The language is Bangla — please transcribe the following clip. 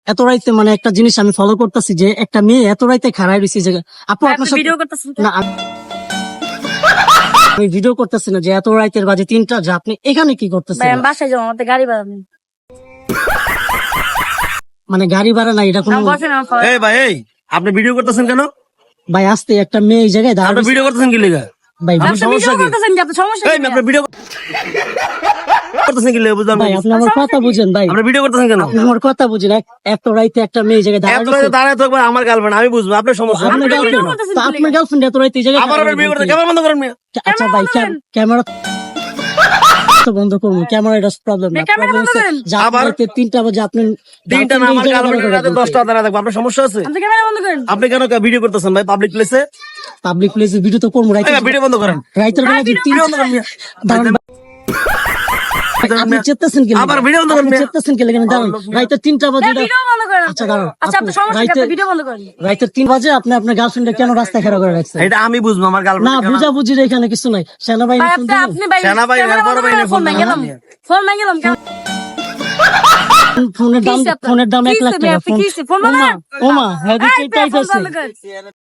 এত রাইতে মানে একটা জিনিস আমি ফলো করতেছি যে একটা মেয়ে এত রাইতে খাড়াই রয়েছে জায়গা আপু আপনার সাথে ভিডিও করতেছেন না আমি ভিডিও করতেছি না যে এত রাইতের বাজে 3টা যে আপনি এখানে কি করতেছেন ভাই আমি বাসায় যাবো আমাদের গাড়ি ভাড়া নেই মানে গাড়ি ভাড়া নাই এটা কোনো বসেন আমার খাওয়া- এই ভাই এই আপনি ভিডিও করতেছেন কেন? ভাই আসতে একটা মেয়ে এই জায়গায় দাঁড়ায় আপনি রয়েছে। ভিডিও করতেছেন কি লিগা? ভাই আপনি ভিডিও করতেছেন কি আপনার সমস্যা এই কি আপনি ভিডিও করতেছেন কি লিগা বুঝলাম না। ভাই আপনি আমার কথা বুঝেন ভাই আপনি ভিডিও করতেছেন কেন? আপনি আমার কথা বুঝেন এত রাইতে একটা মেয়ে এই জায়গায় দাঁড়ায় এত রয়েছে। দাঁড়ায় থাকবে আমার গার্লফ্রেন্ড আমি বুঝবো আপনার সমস্যা। আপনার ভিডিও গার্লফ্রেন্ড করতেছেন তো কি আপনার গার্লফ্রেন্ড এত রাইতে এই জায়গায় আবার আপনি ভিডিও করতে ক্যামেরা বন্ধ করেন মিয়া। আচ্ছা ভাই ক্যামেরা তো বন্ধ করবো ক্যামেরা এটা প্রবলেম না ক্যামেরা প্রবলেম বন্ধ হচ্ছে করেন। যে আবার- আপনার 3টা বাজে আপনি তিনটা না আমার girlfriend এই জায়গায় গার্লফ্রেন্ড দাঁড়ায় রাতে রয়েছে। 10টা দাঁড়ায় থাকবে আপনার সমস্যা আছে? আপনি ক্যামেরা বন্ধ করেন আপনি কেন ভিডিও করতেছেন ভাই পাবলিক প্লেসে? পাবলিক প্লেসে ভিডিও তো করবো রাইতে ভিডিও বন্ধ করেন। রাইতের বেলা যে ভিডিও বন্ধ করেন মিয়া। দাঁড়ান আপনি চেতেছেন কি আবার ভিডিও বন্ধ করেন মিয়া। চেতেছেন কি লেগে দাঁড়ান রাইতের 3টা বাজে হ্যাঁ, ভিডিও বন্ধ করেন আচ্ছা, দাঁড়ান। আচ্ছা আপু, আপনার সমস্যা কি রাইতে- আপনি ভিডিও বন্ধ করেন রাইতের 3 বাজে আপনি আপনার গার্লফ্রেন্ডে কেন রাস্তায় খাড়া করে রাখছেন এটা আমি বুঝবো আমার না গার্লফ্রেন্ড বুঝা বুঝির এখানে কিছু নাই সেনাবাহিনী ভাই ফোন আপনি দিবেন? আপনি ভাই সেনাবাহিনী, ক্যামেরা বন্ধ বড় করেন, বাহিনী ফোন ফোন ভেঙে গেলাম দিবেন। ফোন ভেঙে গেলাম কেন ফোনের দাম কিসে আপনার? 1 লাখ কিসে টাকা আপনি? কিসে? ফোন ওমা বানান? ওমা হ্যাঁ এই, এটাই ফোন আছে বন্ধ করেন।